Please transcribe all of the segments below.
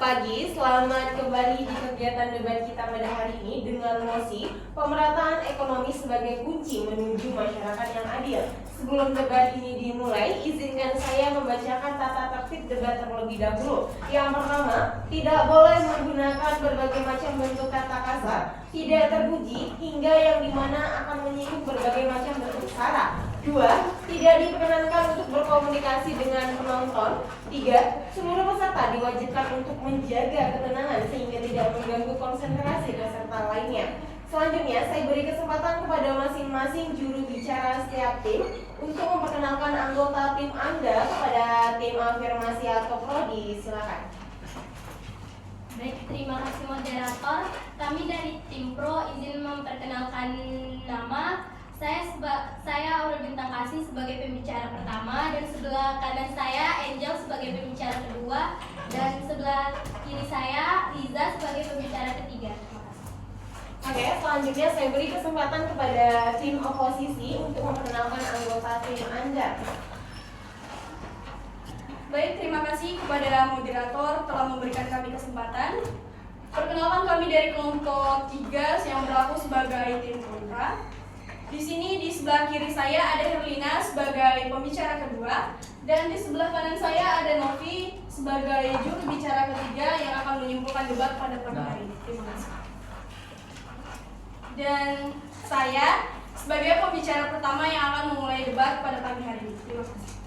pagi, selamat kembali di kegiatan debat kita pada hari ini dengan mosi pemerataan ekonomi sebagai kunci menuju masyarakat yang adil. Sebelum debat ini dimulai, izinkan saya membacakan tata tertib debat terlebih dahulu. Yang pertama, tidak boleh menggunakan berbagai macam bentuk kata kasar, tidak terpuji, hingga yang dimana akan menyinggung berbagai macam bentuk sara. 2. Tidak diperkenankan untuk berkomunikasi dengan penonton. 3. Seluruh peserta diwajibkan untuk menjaga ketenangan sehingga tidak mengganggu konsentrasi peserta lainnya. Selanjutnya, saya beri kesempatan kepada masing-masing juru bicara setiap tim untuk memperkenalkan anggota tim Anda kepada tim afirmasi atau prodi. Silakan. Baik, terima kasih moderator. Kami dari tim Pro izin memperkenalkan nama. Saya Aurel Bintang Kasih sebagai pembicara pertama, dan sebelah kanan saya Angel sebagai pembicara kedua, dan sebelah kiri saya Liza sebagai pembicara ketiga. Terima kasih. Oke, selanjutnya saya beri kesempatan kepada tim oposisi untuk memperkenalkan anggota tim Anda. Baik, terima kasih kepada moderator telah memberikan kami kesempatan. Perkenalkan, kami dari kelompok 3 yang berlaku sebagai tim kontra. Di sini di sebelah kiri saya ada Herlina sebagai pembicara kedua, dan di sebelah kanan saya ada Novi sebagai juru bicara ketiga yang akan menyimpulkan debat pada pagi hari ini. Terima kasih. Dan saya sebagai pembicara pertama yang akan memulai debat pada pagi hari ini. Terima kasih.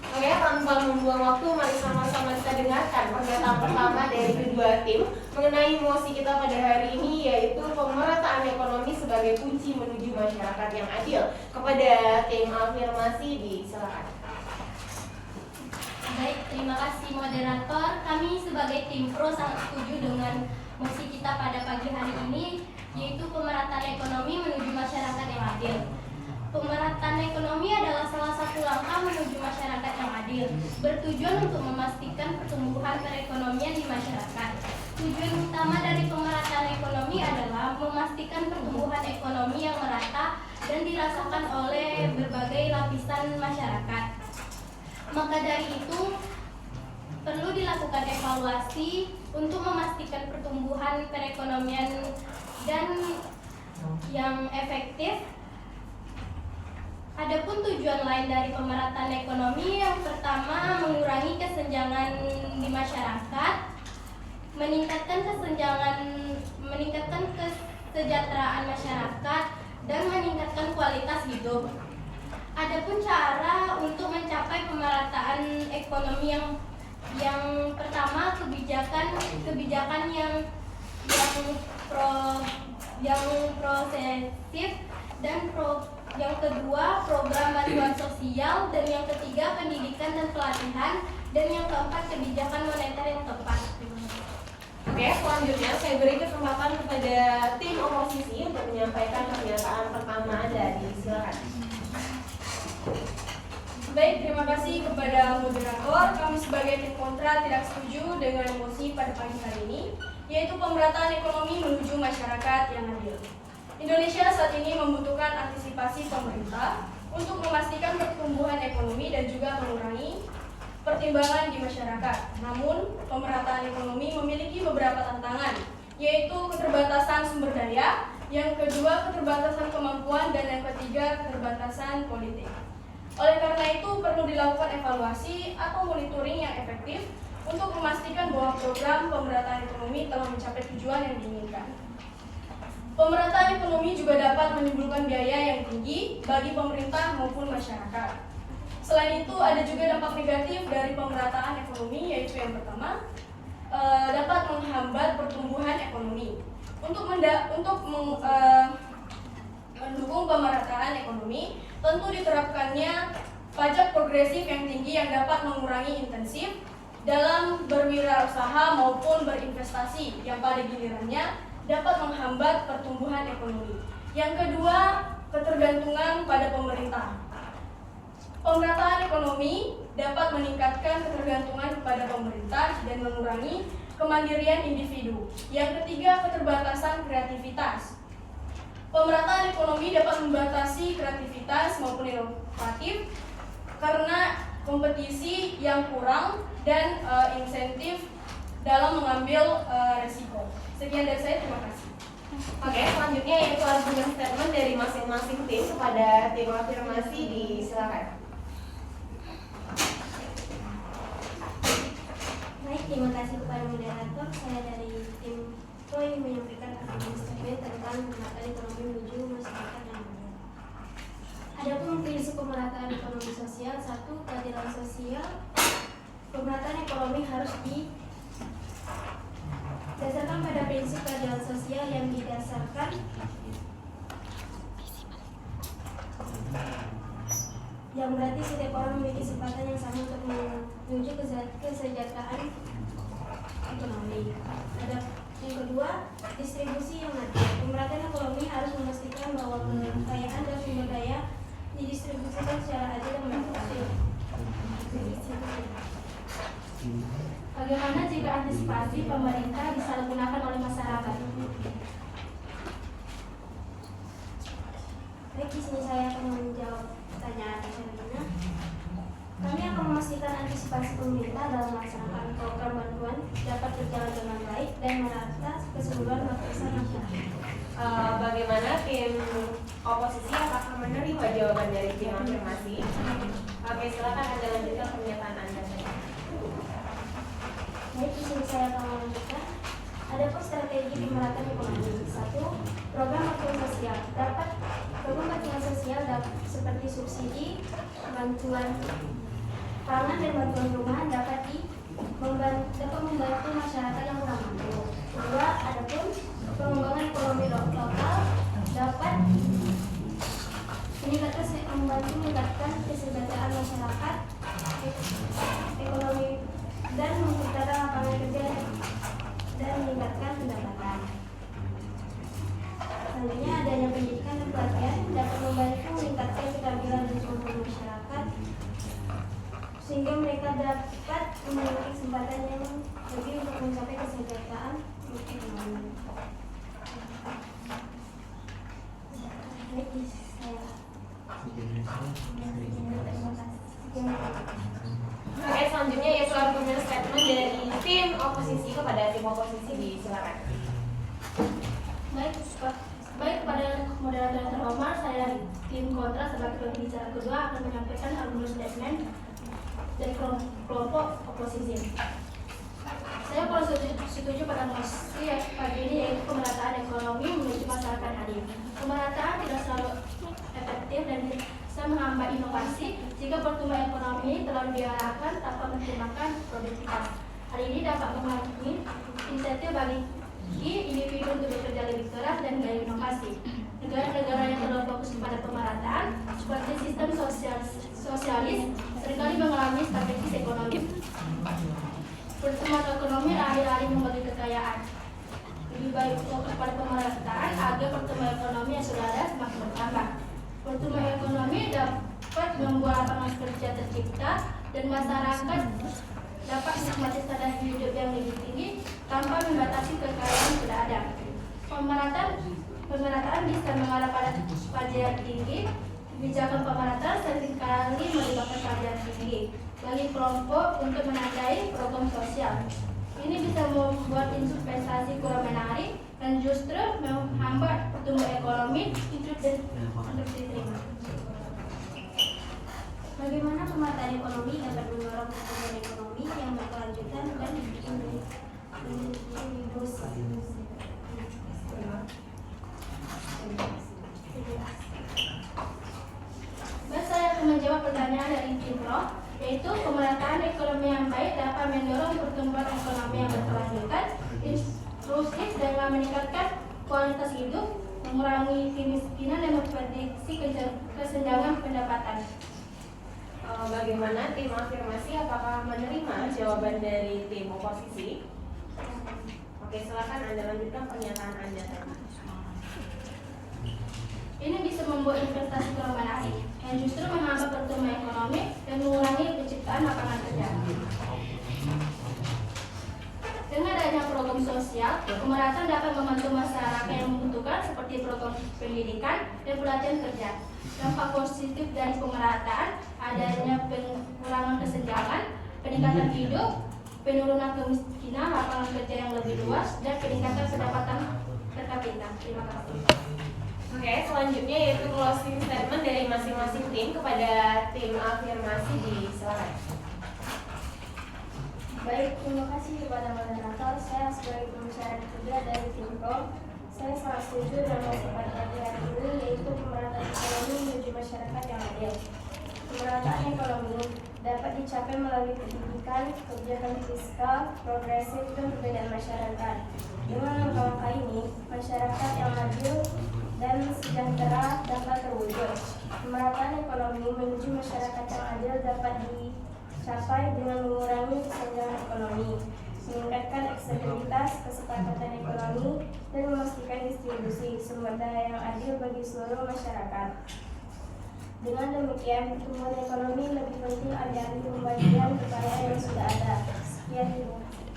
Oke, tanpa membuang waktu, mari sama-sama kita dengarkan pernyataan pertama dari kedua tim mengenai mosi kita pada hari ini, yaitu pemerataan ekonomi sebagai kunci menuju masyarakat yang adil. Kepada tim afirmasi, disilakan. Baik, terima kasih moderator. Kami sebagai tim Pro sangat setuju dengan mosi kita pada pagi hari ini, yaitu pemerataan ekonomi menuju masyarakat yang adil. Pemerataan ekonomi adalah salah satu langkah menuju masyarakat yang adil, bertujuan untuk memastikan pertumbuhan perekonomian di masyarakat. Tujuan utama dari pemerataan ekonomi adalah memastikan pertumbuhan ekonomi yang merata dan dirasakan oleh berbagai lapisan masyarakat. Maka dari itu, perlu dilakukan evaluasi untuk memastikan pertumbuhan perekonomian dan yang efektif. Adapun tujuan lain dari pemerataan ekonomi, yang pertama mengurangi kesenjangan di masyarakat, meningkatkan kesejahteraan masyarakat, dan meningkatkan kualitas hidup. Adapun cara untuk mencapai pemerataan ekonomi yang pertama kebijakan yang progresif, dan yang kedua program bantuan sosial, dan yang ketiga pendidikan dan pelatihan, dan yang keempat kebijakan moneter yang tepat. Oke, selanjutnya saya beri kesempatan kepada tim oposisi untuk menyampaikan pernyataan pertama Anda. Silakan. Baik, terima kasih kepada moderator. Kami sebagai tim kontra tidak setuju dengan mosi pada pagi hari ini, yaitu pemerataan ekonomi menuju masyarakat yang adil. Indonesia saat ini membutuhkan antisipasi pemerintah untuk memastikan pertumbuhan ekonomi dan juga mengurangi pertimbangan di masyarakat. Namun, pemerataan ekonomi memiliki beberapa tantangan, yaitu keterbatasan sumber daya, yang kedua keterbatasan kemampuan, dan yang ketiga keterbatasan politik. Oleh karena itu, perlu dilakukan evaluasi atau monitoring yang efektif untuk memastikan bahwa program pemerataan ekonomi telah mencapai tujuan yang diinginkan. Pemerataan ekonomi juga dapat menimbulkan biaya yang tinggi bagi pemerintah maupun masyarakat. Selain itu, ada juga dampak negatif dari pemerataan ekonomi, yaitu yang pertama, dapat menghambat pertumbuhan ekonomi. Untuk mendukung pemerataan ekonomi, tentu diterapkannya pajak progresif yang tinggi yang dapat mengurangi intensif dalam berwirausaha maupun berinvestasi, yang pada gilirannya dapat menghambat pertumbuhan ekonomi. Yang kedua, ketergantungan pada pemerintah. Pemerataan ekonomi dapat meningkatkan ketergantungan kepada pemerintah dan mengurangi kemandirian individu. Yang ketiga, keterbatasan kreativitas. Pemerataan ekonomi dapat membatasi kreativitas maupun inovatif karena kompetisi yang kurang dan insentif dalam mengambil resiko. Sekian dari saya, terima kasih. Oke, selanjutnya yaitu argumen statement dari masing-masing tim kepada tim afirmasi, disilakan. Baik, terima kasih kepada moderator. Saya dari tim Pro ingin menyampaikan argumen statement tentang pemerataan ekonomi menuju masyarakat yang adil. Adapun prinsip pemerataan ekonomi sosial, satu, keadilan sosial. Pemerataan ekonomi harus didasarkan pada prinsip keadilan sosial yang didasarkan yang berarti setiap orang memiliki kesempatan yang sama untuk menuju kesejahteraan ekonomi. Ada yang kedua, distribusi yang adil. Pemerataan ekonomi harus memastikan bahwa kekayaan dan sumber daya didistribusikan secara adil dan merata. Bagaimana jika antisipasi pemerintah disalahgunakan oleh masyarakat? Baik, di sini saya akan menjawab pertanyaan selanjutnya. Kami akan memastikan antisipasi pemerintah dalam melaksanakan program bantuan dapat berjalan dengan baik dan merata keseluruhan lapisan masyarakat. Bagaimana tim oposisi, apakah menerima jawaban dari tim afirmasi? Oke, silakan Anda lanjutkan pernyataan Anda. Baik, di sini saya akan melanjutkan. Adapun strategi pemerataan ekonomi. Satu, program bantuan sosial. Program bantuan sosial seperti subsidi, bantuan pangan dan bantuan rumah dapat membantu masyarakat yang kurang mampu. Kedua, adapun pengembangan ekonomi lokal dapat membantu meningkatkan kesejahteraan masyarakat, ekonomi dan menciptakan lapangan kerja dan meningkatkan pendapatan. Selanjutnya, adanya pendidikan dan pelatihan dapat membantu meningkatkan keterampilan dan kemampuan masyarakat sehingga mereka dapat memiliki kesempatan yang lebih untuk mencapai kesejahteraan ekonomi. Baik, saya. Oke, selanjutnya yaitu argumen statement dari tim oposisi kepada tim oposisi, disilakan. Baik kepada moderator yang terhormat, saya dari tim kontra sebagai pembicara kedua akan menyampaikan argumen statement dari kelompok oposisi. Saya kurang setuju pada mosi pagi ini, yaitu pemerataan ekonomi menuju masyarakat adil. Pemerataan tidak selalu efektif dan bisa menghambat inovasi jika pertumbuhan ekonomi terlalu diarahkan tanpa mempertimbangkan produktivitas. Hal ini dapat mengurangi insentif bagi individu untuk bekerja lebih keras dan gaya inovasi. Negara-negara yang terlalu fokus kepada pemerataan seperti sistem sosialis seringkali mengalami stagflasi ekonomi. Pertumbuhan ekonomi alih-alih membagi kekayaan. Lebih baik fokus pada pemerataan agar pertumbuhan ekonomi yang sudah ada semakin bertambah. Pertumbuhan ekonomi dapat membuat lapangan kerja tercipta dan masyarakat dapat menikmati standar hidup yang lebih tinggi tanpa membatasi kekayaan yang sudah ada. Pemerataan bisa mengarah pada pajak tinggi. Kebijakan pemerataan seringkali melibatkan pajak tinggi bagi kelompok untuk menandai program sosial. Ini bisa membuat investasi kurang menarik dan justru menghambat pertumbuhan ekonomi itu untuk diterima. Bagaimana pemerataan ekonomi dapat mendorong pertumbuhan ekonomi yang berkelanjutan dan saya akan menjawab pertanyaan dari tim Pro, yaitu pemerataan ekonomi yang baik dapat mendorong pertumbuhan ekonomi yang berkelanjutan, inklusif dengan meningkatkan kualitas hidup, mengurangi kemiskinan dan memprediksi kesenjangan pendapatan. Bagaimana tim afirmasi, apakah menerima jawaban dari tim oposisi? Oke, silakan Anda lanjutkan pernyataan Anda. Ini bisa membuat investasi kurang menarik yang justru menghambat pertumbuhan ekonomi dan mengurangi penciptaan lapangan kerja. Dengan adanya program sosial, pemerataan dapat membantu masyarakat yang membutuhkan seperti program pendidikan dan pelatihan kerja. Dampak positif dari pemerataan adanya pengurangan kesenjangan, peningkatan hidup, penurunan kemiskinan, lapangan kerja yang lebih luas, dan peningkatan pendapatan per kapita. Terima kasih. Oke, selanjutnya yaitu closing statement dari masing-masing tim kepada tim afirmasi di silakan. Baik, terima kasih kepada moderator. Saya sebagai pembicara ketiga dari tim Pro, saya sangat setuju dengan mosi pada pagi hari ini, yaitu pemerataan ekonomi menuju masyarakat yang adil. Pemerataan ekonomi dapat dicapai melalui pendidikan, kebijakan fiskal, progresif, dan perbedaan masyarakat. Dengan langkah-langkah ini, masyarakat yang adil dan sejahtera dapat terwujud. Pemerataan ekonomi menuju masyarakat yang adil dapat dicapai dengan mengurangi kesenjangan ekonomi, meningkatkan aksesibilitas kesepakatan ekonomi, dan memastikan distribusi sumber daya yang adil bagi seluruh masyarakat. Dengan demikian, pertumbuhan ekonomi lebih penting dari pembagian kekayaan yang sudah ada. Sekian, terima kasih.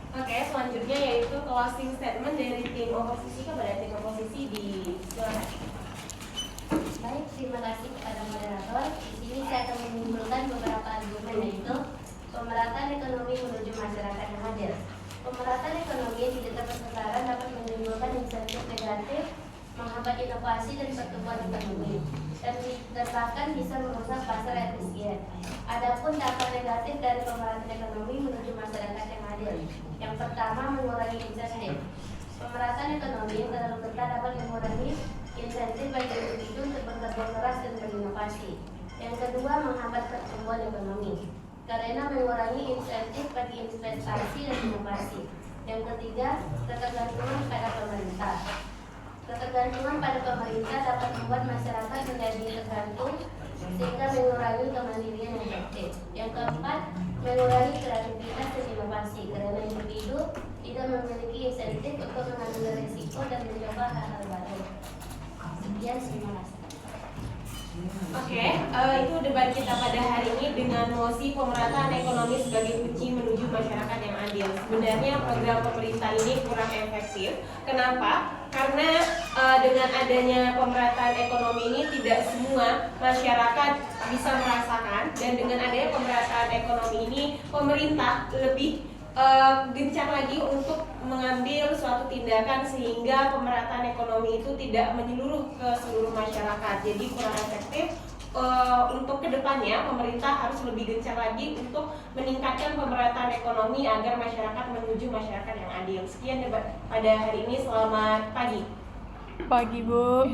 Oke, selanjutnya yaitu closing statement dari tim oposisi kepada tim oposisi di silakan. Baik, terima kasih kepada moderator. Di sini saya akan menyimpulkan beberapa argumen, yaitu pemerataan ekonomi menuju masyarakat yang adil. Pemerataan ekonomi yang tidak tepat sasaran dapat menimbulkan insentif negatif, menghambat inovasi dan pertumbuhan ekonomi, dan bahkan bisa merusak pasar yang efisien. Adapun dampak negatif dari pemerataan ekonomi menuju masyarakat yang adil. Yang pertama, mengurangi insentif. Pemerataan ekonomi yang terlalu ketat dapat mengurangi insentif bagi individu untuk bekerja keras dan berinovasi. Yang kedua, menghambat pertumbuhan ekonomi karena mengurangi insentif bagi investasi dan inovasi. Yang ketiga, ketergantungan pada pemerintah. Ketergantungan pada pemerintah dapat membuat masyarakat menjadi tergantung sehingga mengurangi kemandirian yang efektif. Yang keempat, mengurangi kreativitas dan inovasi karena individu tidak memiliki insentif untuk mengambil risiko dan mencoba hal-hal baru. Sekian, terima kasih. Oke, itu debat kita pada hari ini dengan mosi pemerataan ekonomi sebagai kunci menuju masyarakat yang adil. Sebenarnya program pemerintah ini kurang efektif. Kenapa? Karena dengan adanya pemerataan ekonomi ini tidak semua masyarakat bisa merasakan, dan dengan adanya pemerataan ekonomi ini pemerintah lebih gencar lagi untuk mengambil suatu tindakan sehingga pemerataan ekonomi itu tidak menyeluruh ke seluruh masyarakat. Jadi kurang efektif. Untuk kedepannya pemerintah harus lebih gencar lagi untuk meningkatkan pemerataan ekonomi agar masyarakat menuju masyarakat yang adil. Sekian debat pada hari ini. Selamat pagi. Pagi, Bu.